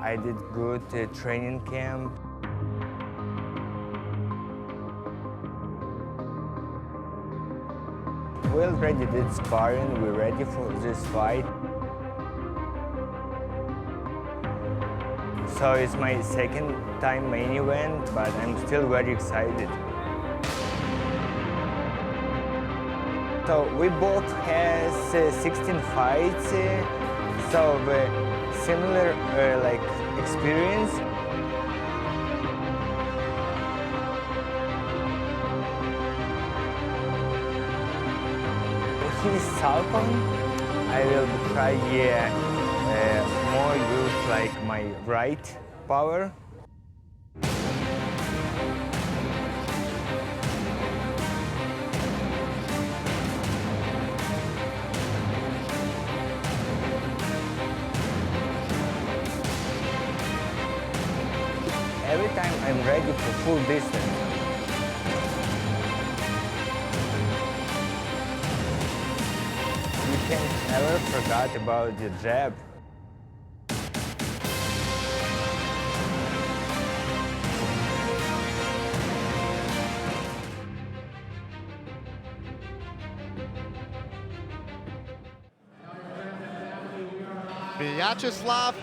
I did good training camp. We already did sparring, we're ready for this fight. So it's my second time main event, but I'm still very excited. So we both has 16 fights, so similar like experience. He's southpaw. I will try more use like my right power. Every time I'm ready for full distance. You can never forget about the jab. Vyacheslav,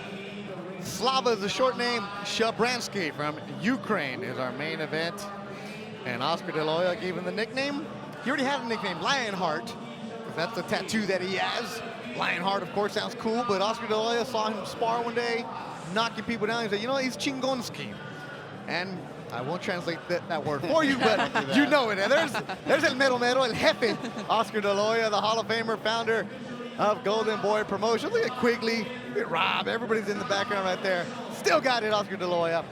Slava is the short name, SHABRANSKYY from Ukraine is our main event. And Oscar De La Hoya gave him the nickname. He already had a nickname, Lionheart, because that's the tattoo that he has. Lionheart, of course, sounds cool, but Oscar De La Hoya saw him spar one day, knocking people down. He said, you know, he's Chingonski. And I won't translate that word for you, but you know it. And there's El Mero Mero, El Jefe, Oscar De La Hoya, the Hall of Famer, founder of Golden Boy Promotion. Look at Quigley, look at Rob, everybody's in the background right there. Still got it, Oscar De La Hoya.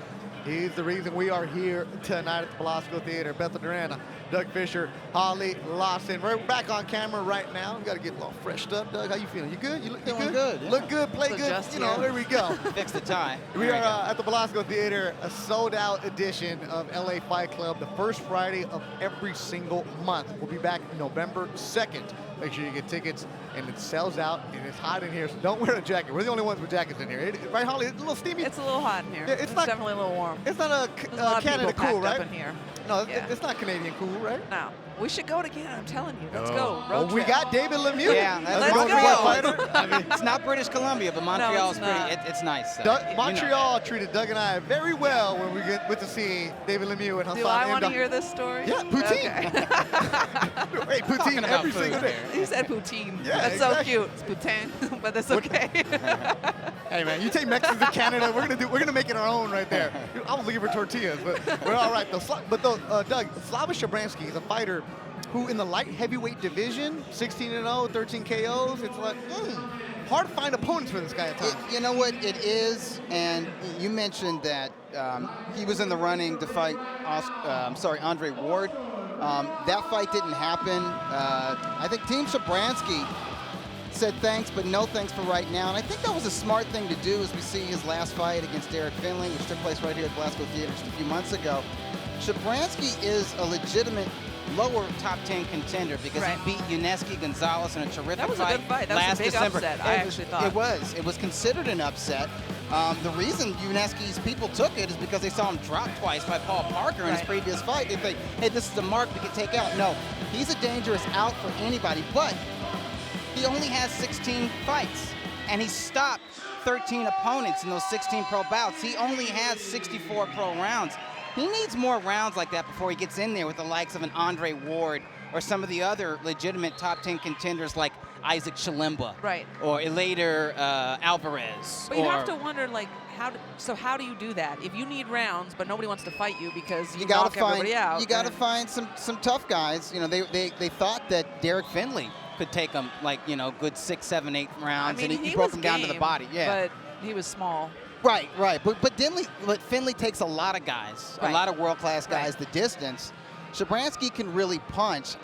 He's the reason we are here tonight at the Velasco Theater. Bethel Duran, Doug Fisher, Holly Lawson. We're back on camera right now. We got to get a little freshed up. Doug, how you feeling? You good? You look good? Yeah. Look good, play good. You know, there we go. Fix the tie. We are at the Velasco Theater, a sold-out edition of LA Fight Club, the first Friday of every single month. We'll be back November 2nd. Make sure you get tickets, and it sells out, and it's hot in here, so don't wear a jacket. We're the only ones with jackets in here. Right, Holly? It's a little steamy. It's a little hot in here. Yeah, it's definitely a little warm. It's not a Canada cool, right? Up in here. No, Yeah. it's not Canadian cool, right? No, we should go to Canada. I'm telling you. Let's go. Road Well, we trip. got David Lemieux. Yeah, Let's going go. to fight fighter. I mean, it's not British Columbia, but Montreal is it's pretty. not. It's nice. Montreal treated Doug and I very well when we went to see David Lemieux and Hassan Do I want to Imda. hear this story? Yeah, poutine. Okay. Hey, poutine about every food single day. You said poutine. Yeah, That's exactly. so cute. It's poutine, but that's okay. Hey man, you take Mexicans to Canada, we're gonna make it our own right there. I was looking for tortillas, but we're all right. Doug, Slava Shabranskyy is a fighter who, in the light heavyweight division, 16-0, 13 KOs. It's like hard to find opponents for this guy at times. You know what it is, and you mentioned that he was in the running to fight Andre Ward. That fight didn't happen. I think Team Shabranskyy said thanks, but no thanks for right now. And I think that was a smart thing to do as we see his last fight against Derek Finley, which took place right here at Velasco Theater just a few months ago. Shabranskyy is a legitimate lower top 10 contender because he beat Yuneski Gonzalez in a terrific fight. That was a good fight. That was a big December. upset, I actually thought. It was considered an upset. The reason Yuneski's people took it is because they saw him drop twice by Paul Parker in his previous fight. They think, hey, this is a mark we can take out. No, he's a dangerous out for anybody, but he only has 16 fights, and he stopped 13 opponents in those 16 pro bouts. He only has 64 pro rounds. He needs more rounds like that before he gets in there with the likes of an Andre Ward or some of the other legitimate top 10 contenders like Isaac Chilemba, or later Alvarez. But you have to wonder, like, how do you do that? If you need rounds, but nobody wants to fight you because you knock everybody out. You got to find some tough guys. You know, they thought that Derek Finley could take them, like, you know, good 6, 7, 8 rounds, I mean, and he broke them down to the body. Yeah, but he was small. Right. But Finley takes a lot of guys, a lot of world-class guys the distance. Shabranskyy can really punch.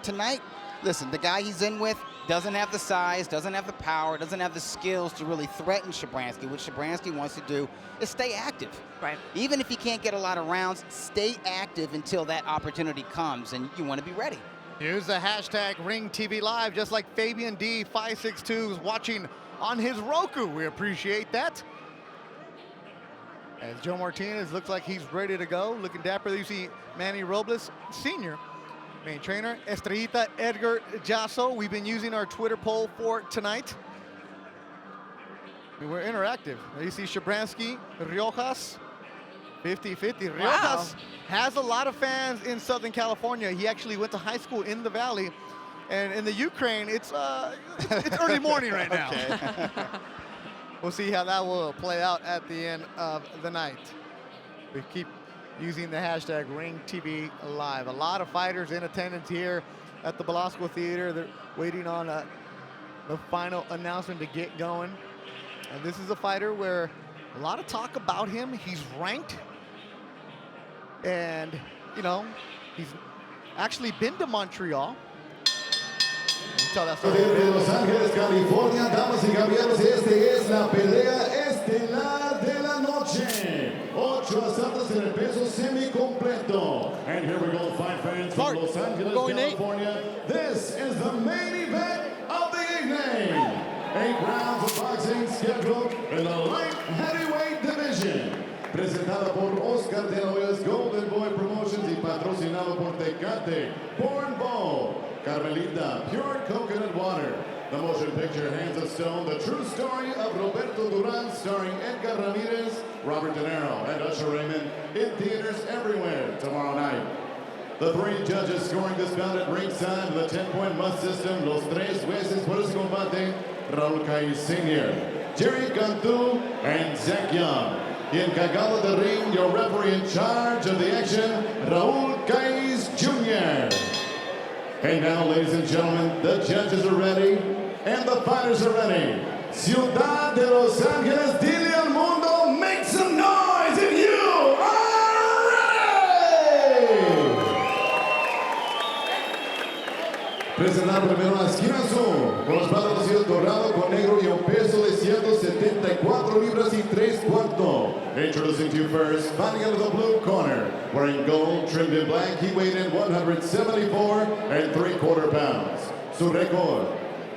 Tonight, listen, the guy he's in with doesn't have the size, doesn't have the power, doesn't have the skills to really threaten Shabranskyy. What Shabranskyy wants to do is stay active. Right. Even if he can't get a lot of rounds, stay active until that opportunity comes, and you want to be ready. Use the hashtag #RingTVLive, just like Fabian D562 is watching on his Roku. We appreciate that. As Joe Martinez looks like he's ready to go, looking dapper. You see Manny Robles, Sr., main trainer. Estrellita Edgar Jasso. We've been using our Twitter poll for tonight. We're interactive. You see Shabranskyy, RIOJAS, 50-50. RIOJAS has a lot of fans in Southern California. He actually went to high school in the Valley. And in the Ukraine, it's early morning right now. Okay. We'll see how that will play out at the end of the night. We keep using the hashtag RingTV Live. A lot of fighters in attendance here at the Belasco Theater. They're waiting on the final announcement to get going. And this is a fighter where a lot of talk about him. He's ranked. And, you know, he's actually been to Montreal. De Los Ángeles, California, damas y caballeros, este es la pelea estelar de la noche. 8 asaltos en el peso semi-completo. And here we go, fight fans from Los Angeles, California. This is the main event of the evening. 8 rounds of boxing scheduled in the light heavyweight division. Presentada por Oscar de la Hoya's Golden Boy Promotions y patrocinado por Tecate, Born Bowl, Carmelita, Pure Coconut Water, the motion picture Hands of Stone, the true story of Roberto Duran, starring Edgar Ramirez, Robert De Niro, and Usher Raymond, in theaters everywhere tomorrow night. The 3 judges scoring this bout at ringside with a 10-point must system, los 3 jueces por ese combate, Raúl Caiz Sr., Jerry Cantu, and Zach Young. The encargado del ring, your referee in charge of the action, Raúl Caiz Jr. Hey now, ladies and gentlemen, the judges are ready, and the fighters are ready. Ciudad de Los Ángeles, dile al mundo, make some noise if you are ready! Presentar primero la esquina azul, con los pantalones dorado con negro y un peso de 174 libras y 3 cuartos. Introducing to you first, fighting out of the blue corner, wearing gold, trimmed in black, he weighed in 174 3/4 pounds. Su récord,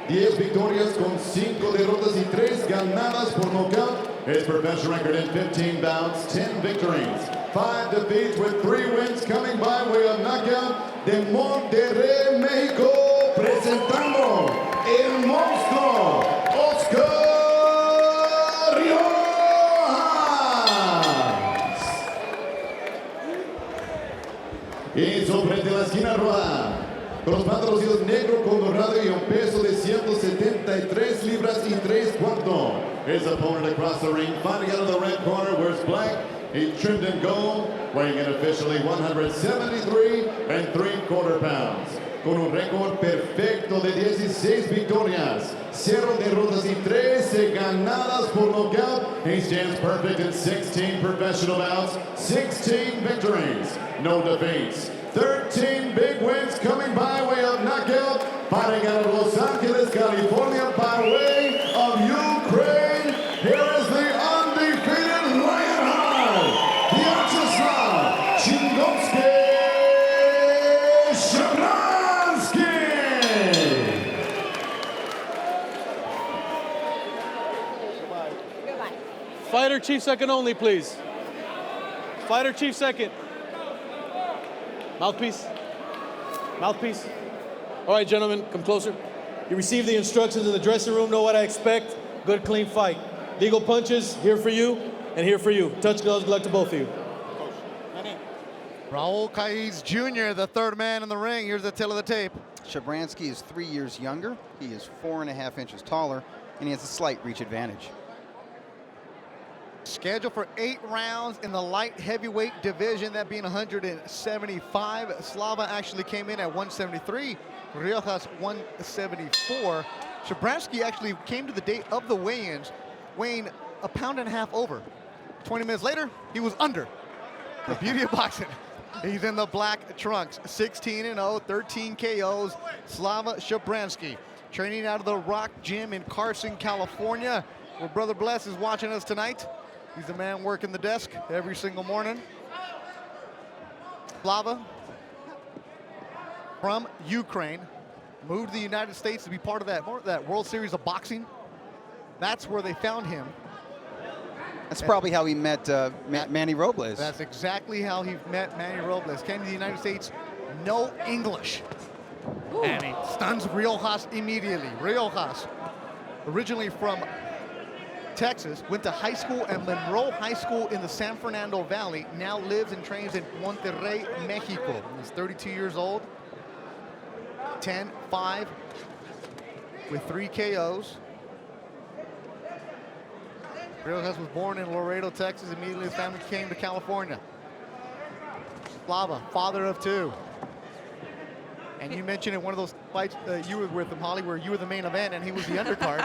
10 victorias con 5 derrotas y 3 ganadas por nocaut. His professional record in 15 bouts, 10 victories, 5 defeats with 3 wins coming by way of knockout de Monterrey, México, presentando el monstruo, Oscar RIOJAS. Y sobre la esquina roja, con los pantalones negro con dorado y un peso de 173 libras y 3 cuartos. His opponent across the ring, fighting out of the red corner, wears black. He's trimmed in gold, weighing in officially 173 3/4 pounds. Con un récord perfecto de 16 victorias, 0 derrotas y 13 ganadas por nocaut. He stands perfect in 16 professional bouts, 16 victories, no defeats, 13 big wins coming by way of knockout. Fighting out of Los Angeles, California, by way of Ukraine, here is the undefeated Lionheart, Vyacheslav SHABRANSKYY. Fighter chief second only, please. Fighter chief second. Mouthpiece. Mouthpiece. All right, gentlemen, come closer. You received the instructions in the dressing room, know what I expect. Good, clean fight. Legal punches, here for you and here for you. Touch gloves, good luck to both of you. Raúl Caiz Jr., the 3rd man in the ring. Here's the tail of the tape. Shabranskyy is 3 years younger. He is 4.5 inches taller, and he has a slight reach advantage. Scheduled for 8 rounds in the light heavyweight division, that being 175. Slava actually came in at 173. RIOJAS 174. Shabranskyy actually came to the date of the weigh-ins weighing 1.5 pounds over. 20 minutes later, he was under. The beauty of boxing. He's in the black trunks. 16-0, 13 KOs. Slava Shabranskyy, training out of the Rock Gym in Carson, California, where Brother Bless is watching us tonight. He's the man working the desk every single morning. Slava, from Ukraine, moved to the United States to be part of that World Series of Boxing. That's where they found him. That's probably how he met Manny Robles. That's exactly how he met Manny Robles. Came to the United States, no English. Ooh. And he stuns RIOJAS immediately. RIOJAS, originally from Texas, went to high school at Monroe High School in the San Fernando Valley, now lives and trains in Monterrey, Mexico. He's 32 years old, 10-5 with 3 KOs. RIOJAS was born in Laredo, Texas. Immediately his family came to California. Slava, father of 2. And you mentioned in one of those fights you were with him, Holly, where you were the main event and he was the undercard.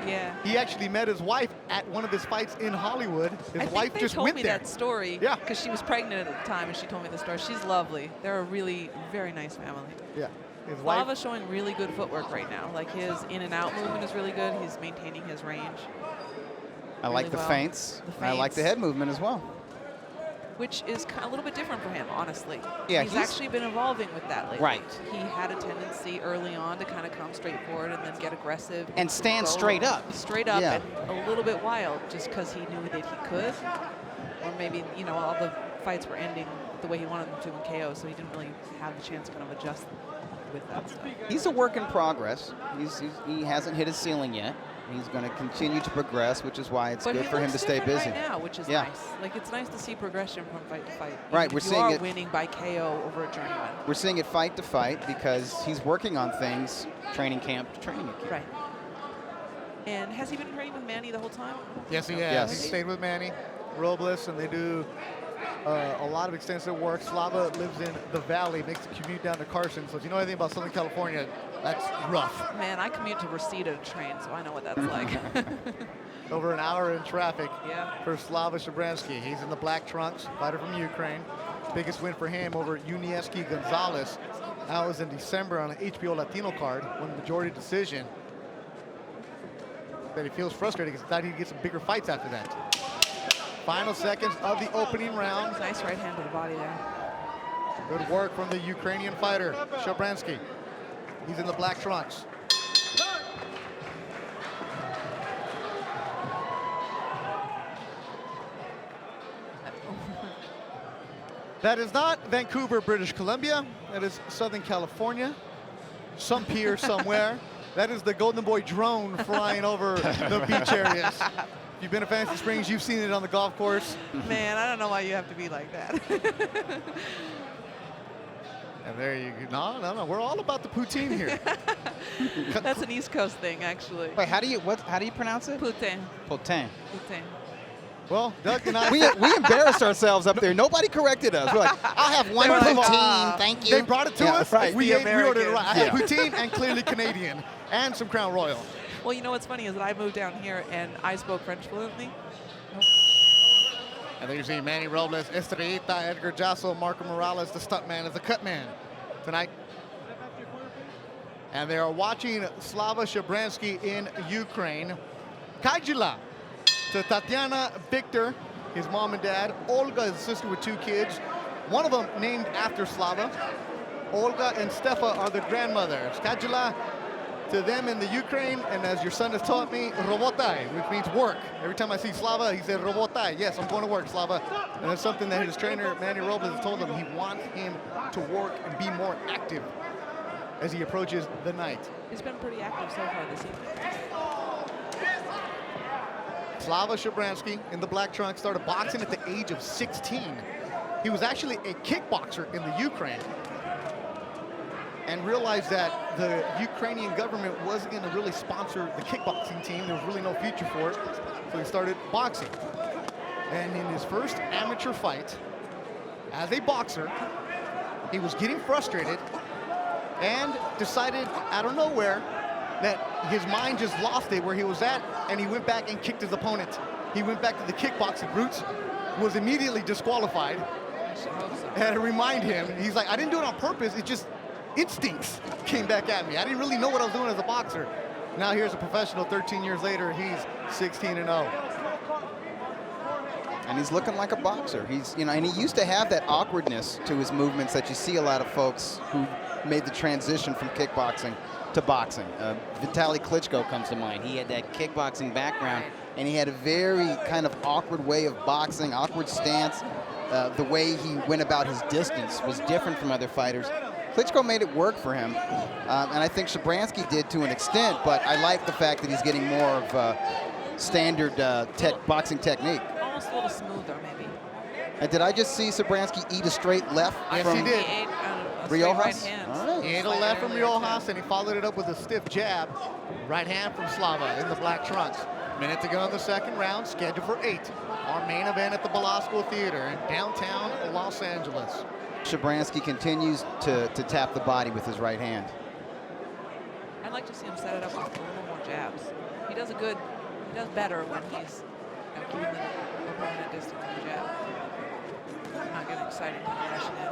Yeah. He actually met his wife at one of his fights in Hollywood. His wife just went there. They told me that story. Yeah. Because she was pregnant at the time, and she told me the story. She's lovely. They're a really very nice family. Yeah. His wife. Slava's showing really good footwork right now. Like his in and out movement is really good. He's maintaining his range. I like the feints. I like the head movement as well. Which is a little bit different for him, honestly. Yeah, he's actually been evolving with that lately. Right. He had a tendency early on to kind of come straight forward and then get aggressive. And stand straight up. Straight up and a little bit wild just because he knew that he could. Or maybe, you know, all the fights were ending the way he wanted them to in KO, so he didn't really have the chance to kind of adjust with that stuff. He's a work in progress. He hasn't hit his ceiling yet. He's going to continue to progress, which is why it's good for him to stay busy. Right now, which is nice. Like, it's nice to see progression from fight to fight. Right, we're seeing it winning by KO over a journeyman. We're seeing it fight to fight because he's working on things training camp to training camp. Right. And has he been training with Manny the whole time? Yes, he has. He stayed with Manny Robles, and they do a lot of extensive work. Slava lives in the Valley, makes the commute down to Carson. So if you know anything about Southern California, that's rough. Man, I commute to Reseda to train, so I know what that's like. Over an hour in traffic for Slava SHABRANSKYY. He's in the black trunks, fighter from Ukraine. Biggest win for him over Vyacheslav Gonzalez. That was in December on an HBO Latino card, won the majority decision. But he feels frustrated because he thought he'd get some bigger fights after that. Final seconds of the opening round. Nice right hand to the body there. Good work from the Ukrainian fighter, SHABRANSKYY. He's in the black trunks. That is not Vancouver, British Columbia. That is Southern California. Some pier somewhere. That is the Golden Boy drone flying over the beach areas. If you've been to Fantasy Springs, you've seen it on the golf course. Man, I don't know why you have to be like that. And there you go. No. We're all about the poutine here. That's an East Coast thing, actually. Wait, how do you pronounce it? Poutine. Poutine. Poutine. Well, Doug and I... we embarrassed ourselves up there. Nobody corrected us. We're like, I'll have one poutine, thank you. They brought it to us. Right. We ordered it right. I had poutine and clearly Canadian and some Crown Royal. Well, you know what's funny is that I moved down here and I spoke French fluently. And there you see Manny Robles, Estrellita, Edgar Jasso, Marco Morales, the stuntman, is the cut man tonight. And they are watching Slava SHABRANSKYY in Ukraine. Kajila to Tatiana, Victor, his mom and dad. Olga is a sister with 2 kids. One of them named after Slava. Olga and Stefa are the grandmothers. Kajila to them in the Ukraine, and as your son has taught me, robotai, which means work. Every time I see Slava, he said robotai. Yes, I'm going to work, Slava. And that's something that his trainer, Manny Robles, has told him. He wants him to work and be more active as he approaches the night. He's been pretty active so far this evening. Slava SHABRANSKYY in the black trunks started boxing at the age of 16. He was actually a kickboxer in the Ukraine and realized that the Ukrainian government wasn't going to really sponsor the kickboxing team. There was really no future for it, so he started boxing. And in his first amateur fight, as a boxer, he was getting frustrated and decided out of nowhere that his mind just lost it where he was at, and he went back and kicked his opponent. He went back to the kickboxing roots, was immediately disqualified. I had to remind him, he's like, I didn't do it on purpose, it just instincts came back at me. I didn't really know what I was doing as a boxer. Now here's a professional 13 years later, he's 16-0. And he's looking like a boxer. He's, you know, and he used to have that awkwardness to his movements that you see a lot of folks who made the transition from kickboxing to boxing. Vitaly Klitschko comes to mind. He had that kickboxing background, and he had a very kind of awkward way of boxing, awkward stance. The way he went about his distance was different from other fighters. Klitschko made it work for him, and I think Shabransky did to an extent, but I like the fact that he's getting more of standard boxing technique. Almost a little smoother, maybe. And did I just see Shabransky eat a straight left Yes, from he did. He ate a straight RIOJAS? right hand. All right. He ate a left from RIOJAS, and he followed it up with a stiff jab. Right hand from Slava in the black trunks. Minute to go in the second round, scheduled for 8. Our main event at the Belasco Theater in downtown Los Angeles. Shabransky continues to tap the body with his right hand. I'd like to see him set it up with a little more jabs. He does better when he's keeping the opponent at distance on the jab. Not getting excited and rushing in.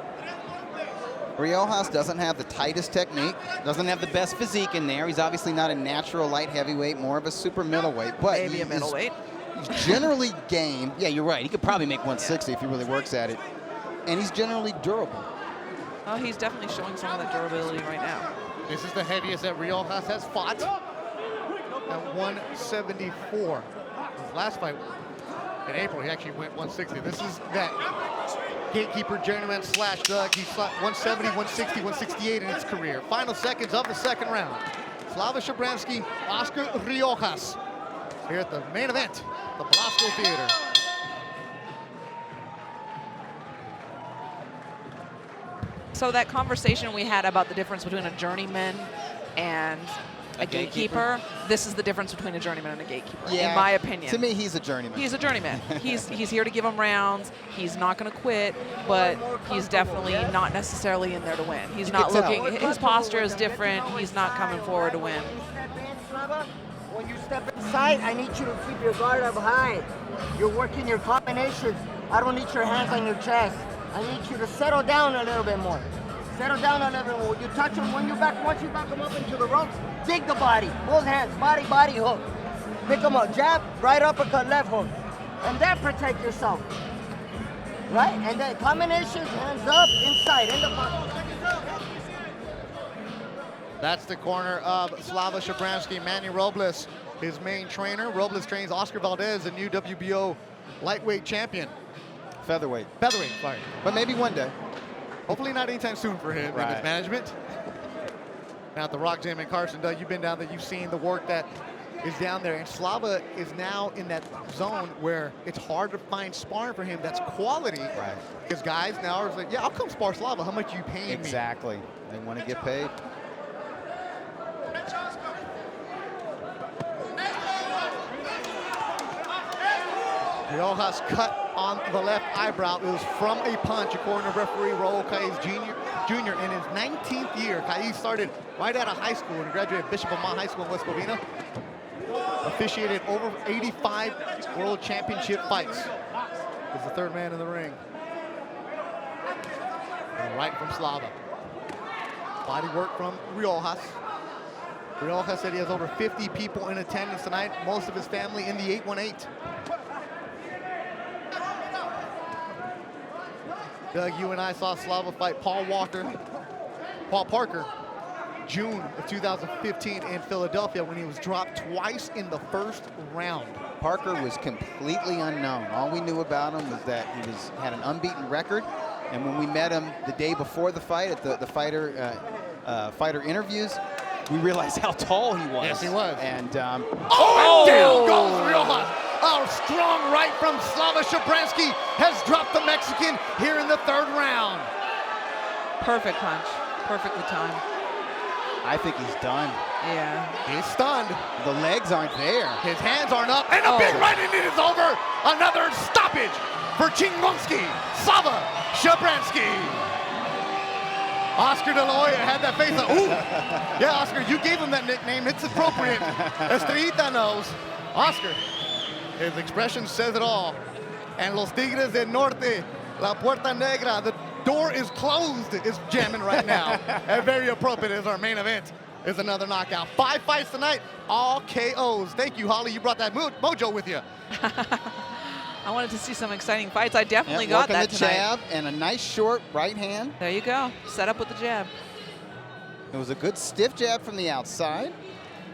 RIOJAS doesn't have the tightest technique, doesn't have the best physique in there. He's obviously not a natural light heavyweight, more of a super middleweight. But Maybe a middleweight. He's generally game. Yeah, you're right. He could probably make 160 if he really works at it. And he's generally durable. Oh, he's definitely showing some of that durability right now. This is the heaviest that RIOJAS has fought at 174. His last fight in April, he actually went 160. This is that gatekeeper journeyman slash Doug. He's fought 170, 160, 168 in his career. Final seconds of the second round. Slava Shabransky, Oscar RIOJAS here at the main event, the Belasco Theater. So that conversation we had about the difference between a journeyman and a gatekeeper, this is the difference between a journeyman and a gatekeeper, in my opinion. To me, he's a journeyman. He's a journeyman. he's here to give him rounds. He's not going to quit, but he's definitely not necessarily in there to win. He's not looking, his posture is different. He's not coming forward to win. When you step inside, I need you to keep your guard up high. You're working your combinations. I don't need your hands on your chest. I need you to settle down a little bit more. Settle down a little bit more. You touch them once you back them up into the ropes, dig the body. Both hands, body, hook. Pick them up, jab, right uppercut, left hook. And then protect yourself. Right? And then combinations, hands up, inside, in the pocket. That's the corner of Slava Shabransky. Manny Robles, his main trainer. Robles trains Oscar Valdez, the new WBO lightweight champion. Featherweight. Featherweight, sorry. But maybe one day. Hopefully not anytime soon for him and his management. Now at the Rock Gym in Carson, Doug, you've been down there, you've seen the work that is down there. And Slava is now in that zone where it's hard to find sparring for him that's quality. Right. Because guys now are like, yeah, I'll come spar Slava. How much you paying me? Exactly. They want to get paid. RIOJAS cut on the left eyebrow. It was from a punch, according to referee Raul Caiz Jr. In his 19th year. Caiz started right out of high school and graduated Bishop Amat High School in West Covina. Officiated over 85 world championship fights. He's the third man in the ring. And right from Slava. Body work from RIOJAS. RIOJAS said he has over 50 people in attendance tonight, most of his family in the 818. Doug, you and I saw Slava fight Paul Parker, June of 2015 in Philadelphia when he was dropped twice in the first round. Parker was completely unknown. All we knew about him was that he had an unbeaten record. And when we met him the day before the fight at the fighter interviews, we realized how tall he was. Yes, he was. And down goes RIOJAS. A strong right from Slava Shabransky has dropped the Mexican here in the third round. Perfect punch. Perfectly timed. I think he's done. Yeah. He's stunned. The legs aren't there. His hands aren't up, and a big right, and it is over. Another stoppage for Chingonski, Slava Shabransky. Oscar De La Hoya had that face of, ooh. Yeah, Oscar, you gave him that nickname. It's appropriate. Estrellita knows. Oscar, his expression says it all. And Los Tigres del Norte, La Puerta Negra, the door is closed, is jamming right now. And very appropriate as our main event is another knockout. 5 fights tonight, all KOs. Thank you, Holly. You brought that mojo with you. I wanted to see some exciting fights. I definitely got that the tonight. jab and a nice short right hand. There you go. Set up with the jab. It was a good stiff jab from the outside.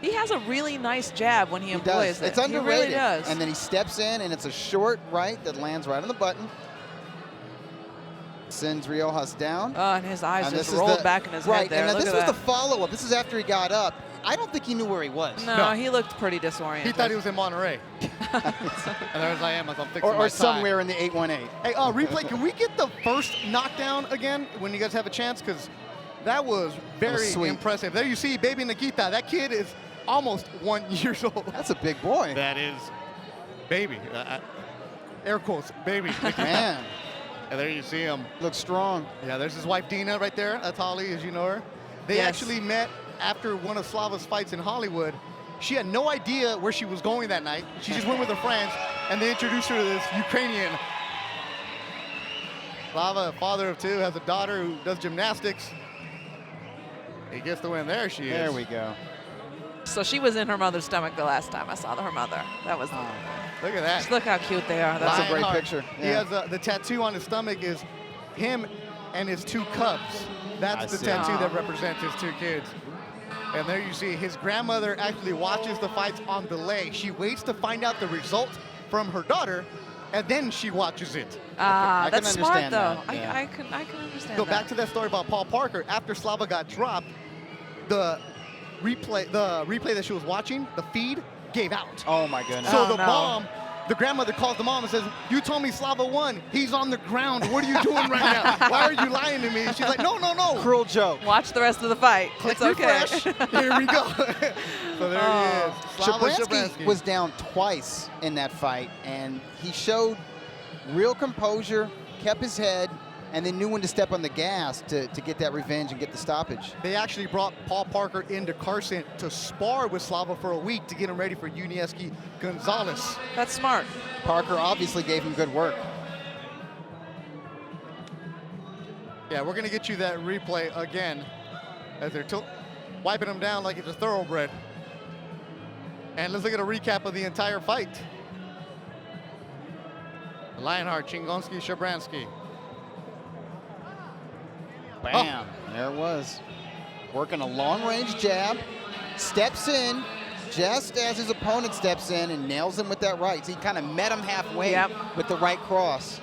He has a really nice jab when he employs it. It's underrated. He really does. And then he steps in, and it's a short right that lands right on the button. Sends RIOJAS down. Oh, and his eyes And just this is rolled the- back in his right, head there. and Look this at was that. the follow-up. This is after he got up. I don't think he knew where he was. No, he looked pretty He disoriented. thought he was in Monterey. And there's I am as I'm fixing my Or tie. somewhere in the 818. Hey, replay, can we get the first knockdown again when you guys have a chance? Because that was very sweet. impressive. There you see baby Nikita. That kid is almost 1 year old. That's a big boy. That is baby. Air quotes, baby. Man, And there you see him. looks strong. Yeah, there's his wife Dina right there. That's Holly, as you know her. They Yes. actually met after one of Slava's fights in Hollywood. She had no idea where she was going that night. She just went with her friends, and they introduced her to this Ukrainian. Slava, a father of two, has a daughter who does gymnastics. He gets the win. There she is. There we go. So she was in her mother's stomach the last time I saw her mother. That was. Look at that. Just look how cute they are. That's That's a great Lionheart. picture. He Yeah. has the tattoo on his stomach is him and his two cubs. That's I the see. tattoo that Aw. represents his two kids. And there you see his grandmother actually watches the fights on delay. She waits to find out the result from her daughter, and then she watches it. I can That's smart understand though. that, yeah. I can understand Go that. back to that story about Paul Parker. After Slava got dropped, the replay that she was watching, the feed, gave out. Oh, my goodness. So Oh, the no. mom, the grandmother calls the mom and says, "You told me Slava won. He's on the ground. What are you doing right now? Why are you lying to me?" And she's like, "No, no, no. Cruel joke. Watch the rest of the fight. Click It's okay. refresh. Here we go." So there he is. Slava Shabranskyy was down twice in that fight, and he showed real composure, kept his head, and then knew when to step on the gas to get that revenge and get the stoppage. They actually brought Paul Parker into Carson to spar with Slava for a week to get him ready for Unieski Gonzalez. That's smart. Parker obviously gave him good work. Yeah, we're going to get you that replay again as they're wiping him down like it's a thoroughbred. And let's look at a recap of the entire fight. Lionheart, Chingonsky, Shabranskyy. Bam. There it was. Working a long-range jab, steps in just as his opponent steps in and nails him with that right. So he kind of met him halfway Yep. with the right cross.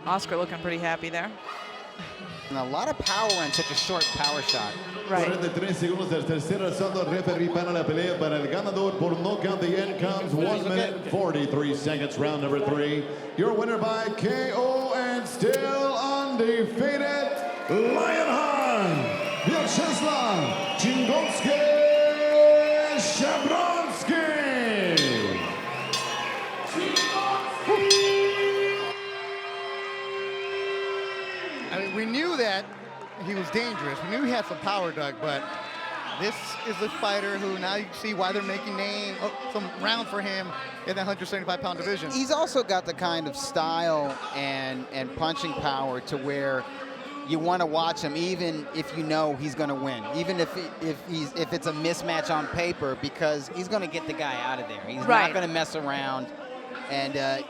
Oscar looking pretty happy there. And a lot of power on such a short power shot. Right. 43 segundos del tercer asalto. Referee para la pelea para el ganador por knockout. The end comes 1 minute 43 seconds. Round number 3. Your winner by KO and still undefeated, Lionheart, Vyacheslav SHABRANSKYY. I mean, we knew that he was dangerous. We knew he had some power, Doug, but this is a fighter who now you see why they're making some round for him in that 175-pound division. He's also got the kind of style and punching power to where you want to watch him even if you know he's going to win, even if it's a mismatch on paper, because he's going to get the guy out of there. He's Right. not going to mess around. And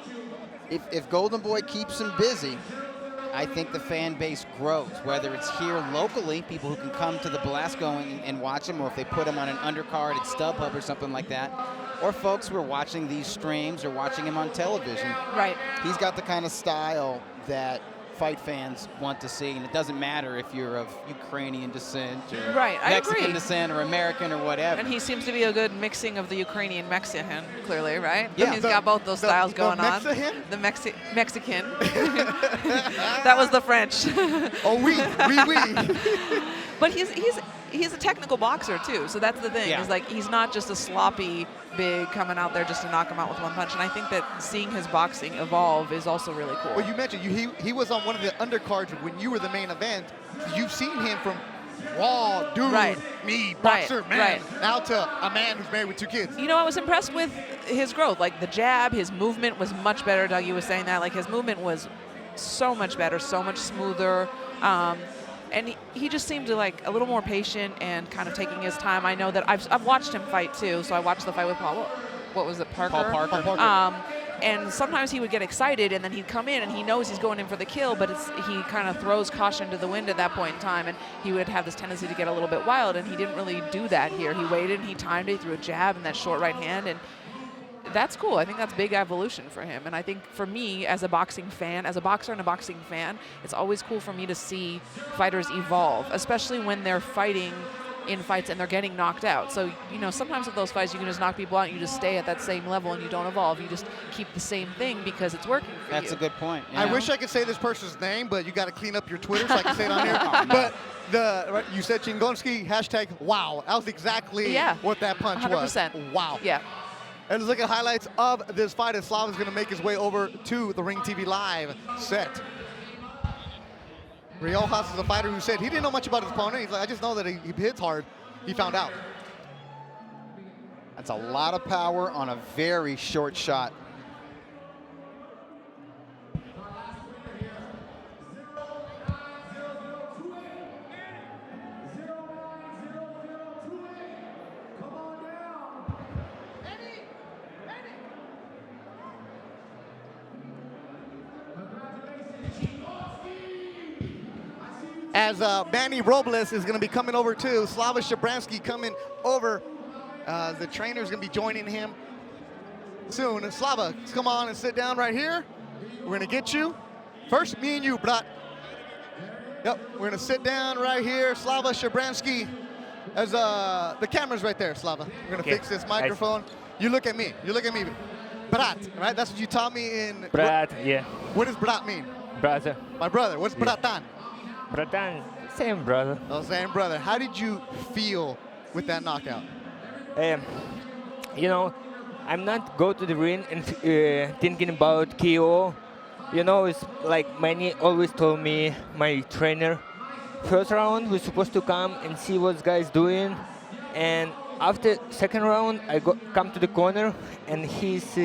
if Golden Boy keeps him busy, I think the fan base grows, whether it's here locally, people who can come to the Belasco and watch him, or if they put him on an undercard at StubHub or something like that, or folks who are watching these streams or watching him on television. Right. He's got the kind of style that fight fans want to see, and it doesn't matter if you're of Ukrainian descent or Right, I Mexican agree. descent or American or whatever. And he seems to be a good mixing of the Ukrainian Mexican, clearly, right? Yeah. He's got both those styles going on. Mexican? The Mexican. That was the French. Oh, oui. But he's a technical boxer too, so that's the thing. Yeah. Is like he's not just a sloppy big coming out there just to knock him out with one punch. And I think that seeing his boxing evolve is also really cool. Well, you mentioned he was on one of the undercards when you were the main event. You've seen him from raw dude, Right. me, Right, boxer, man, right. now to a man who's married with 2 kids. You know, I was impressed with his growth. Like the jab, his movement was much better. Dougie was saying that. Like his movement was so much better, so much smoother. And he just seemed to like a little more patient and kind of taking his time. I know that I've watched him fight too. So I watched the fight with Paul. What was it, Parker? Paul Parker. And sometimes he would get excited, and then he'd come in, and he knows he's going in for the kill, but he kind of throws caution to the wind at that point in time, and he would have this tendency to get a little bit wild, and he didn't really do that here. He waited, and he timed it, threw a jab and that short right hand, and that's cool. I think that's big evolution for him. And I think for me, as a boxing fan, as a boxer and a boxing fan, it's always cool for me to see fighters evolve, especially when they're fighting in fights and they're getting knocked out. So, you know, sometimes with those fights, you can just knock people out and you just stay at that same level and you don't evolve. You just keep the same thing because it's working for you. That's a good point. I wish I could say this person's name, but you got to clean up your Twitter so I can say it on here. But you said Chingonski, hashtag wow. That was exactly what that punch 100%. was. Wow. Yeah. And let's look at highlights of this fight as Slava's going to make his way over to the Ring TV Live set. RIOJAS is a fighter who said he didn't know much about his opponent. He's like, I just know that he hits hard. He found out. That's a lot of power on a very short shot. As Manny Robles is going to be coming over too. Slava SHABRANSKYY coming over. The trainer's going to be joining him soon. And Slava, come on and sit down right here. We're going to get you. First, me and you, brat. Yep, we're going to sit down right here. Slava SHABRANSKYY. As the camera's right there, Slava. We're going to fix this microphone. You look at me. You look at me. Brat, right? That's what you taught me in... Brat, yeah. What does brat mean? Brother. My brother. What's bratan? Bratan, same brother. Oh, same brother. How did you feel with that knockout? You know, I'm not go to the ring and thinking about KO. You know, it's like Manny always told me, my trainer, first round we're supposed to come and see what guys doing, and after second round I come to the corner and he's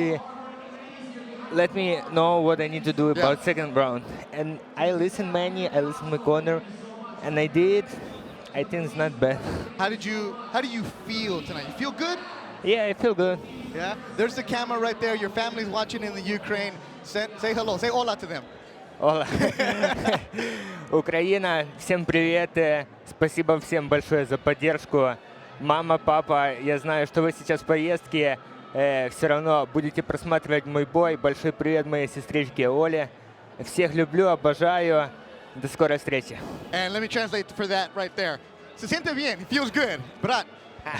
let me know what I need to do about second round. And I listen Manny, I listen my corner, and I did. I think it's not bad. How do you feel tonight? You feel good? Yeah, I feel good. Yeah. There's the camera right there. Your family's watching in the Ukraine. Say hello. Say hola to them. Hola. Украина, всем привет. Спасибо всем большое за поддержку. Мама, папа, я знаю, что вы сейчас в поездке. Все равно будете просматривать мой бой. Большой привет моей сестричке Оле. Всех люблю, обожаю. До скорой встречи. And let me translate for that right there. Se siente bien. He feels good. Brat,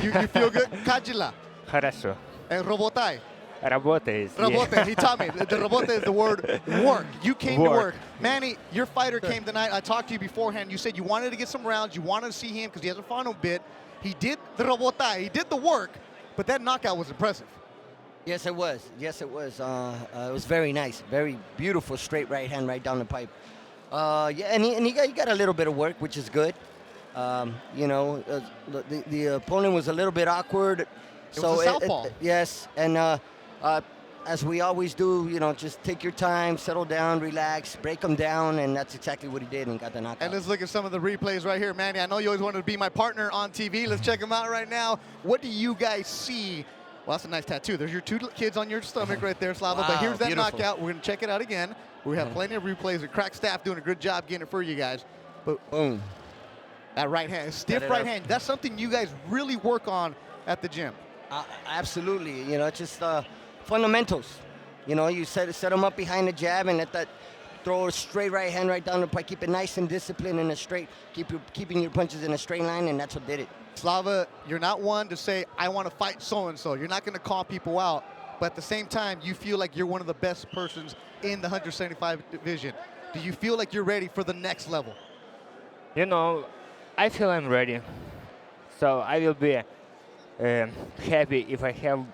you feel good? Kajila. Хорошо. And robotai. Работает. Robote. He taught me. The robote is the word work. You came to work. Manny, your fighter came tonight. I talked to you beforehand. You said you wanted to get some rounds. You wanted to see him because he hasn't fought in a bit. He did the robotai. He did the work. But that knockout was impressive. Yes, it was. Yes, it was. It was very nice. Very beautiful straight right hand right down the pipe. Yeah, and he got a little bit of work, which is good. You know, the opponent was a little bit awkward. It was a southpaw. Yes, and as we always do, you know, just take your time, settle down, relax, break them down, and that's exactly what he did and got the knockout. And let's look at some of the replays right here. Manny, I know you always wanted to be my partner on TV. Let's check them out right now. What do you guys see? Well, that's a nice tattoo. There's your two kids on your stomach right there, Slava. Wow, but here's that beautiful. knockout. We're going to check it out again. We have plenty of replays. The crack staff doing a good job getting it for you guys. But boom. That right hand, stiff right hand, that's something you guys really work on at the gym. Absolutely. You know, it's just fundamentals. You know, you set them up behind the jab and let that throw a straight right hand right down the pipe. Keep it nice and disciplined and a straight. Keeping your punches in a straight line, and that's what did it. Slava, you're not one to say, I want to fight so-and-so. You're not going to call people out. But at the same time, you feel like you're one of the best persons in the 175 division. Do you feel like you're ready for the next level? You know, I feel I'm ready. So I will be happy if I have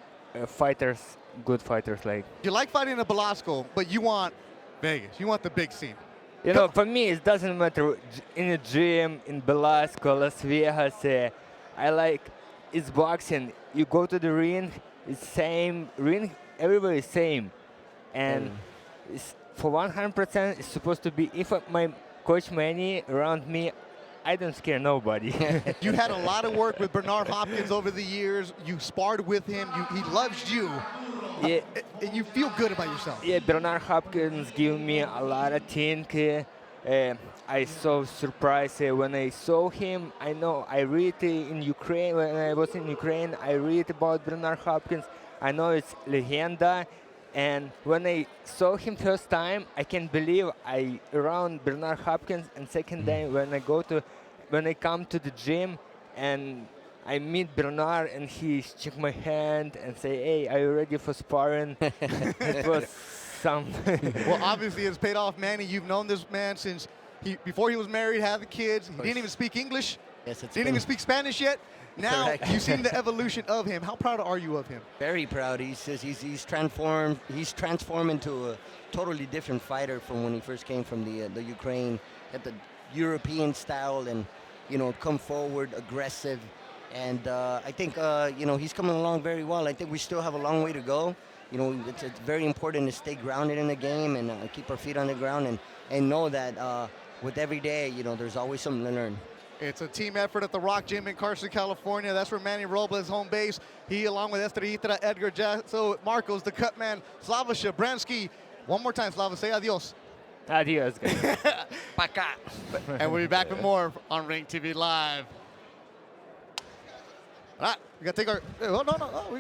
fighters, good fighters like. You like fighting in Belasco, but you want Vegas. You want the big scene. You know, for me, it doesn't matter in a gym, in Belasco, Las Vegas. I like, it's boxing. You go to the ring, it's same ring, everywhere is same. And it's, for 100%, it's supposed to be, if my coach Manny around me, I don't scare nobody. You had a lot of work with Bernard Hopkins over the years. You sparred with him. He loves you. Yeah. And you feel good about yourself. Yeah, Bernard Hopkins gave me a lot of things. I so surprised when I saw him. I know I read in Ukraine, when I was in Ukraine, I read about Bernard Hopkins. I know it's legenda. And when I saw him first time, I can't believe I around Bernard Hopkins. And second day when I come to the gym and I meet Bernard and he shook my hand and say, "Hey, are you ready for sparring?" It was some. Well, obviously it's paid off, Manny. You've known this man since before he was married, had the kids. He didn't even speak English. Yes, it's didn't even speak Spanish yet. Now Correct. you've seen the evolution of him. How proud are you of him? Very proud. He's transformed. He's transformed into a totally different fighter from when he first came from the Ukraine. At the European style, and come forward, aggressive, and I think he's coming along very well. I think we still have a long way to go. It's very important to stay grounded in the game and keep our feet on the ground and know that with every day, there's always something to learn. It's a team effort at the Rock Gym in Carson, California. That's where Manny Robles' home base. He, along with Estrellita, Edgar Jasso, Marcos, the cut man, Slava Shabranskyi. One more time, Slava, say adios. Adios, guys. Paca. And we'll be back with more on Ring TV Live. All right, we got to take our... Oh, no.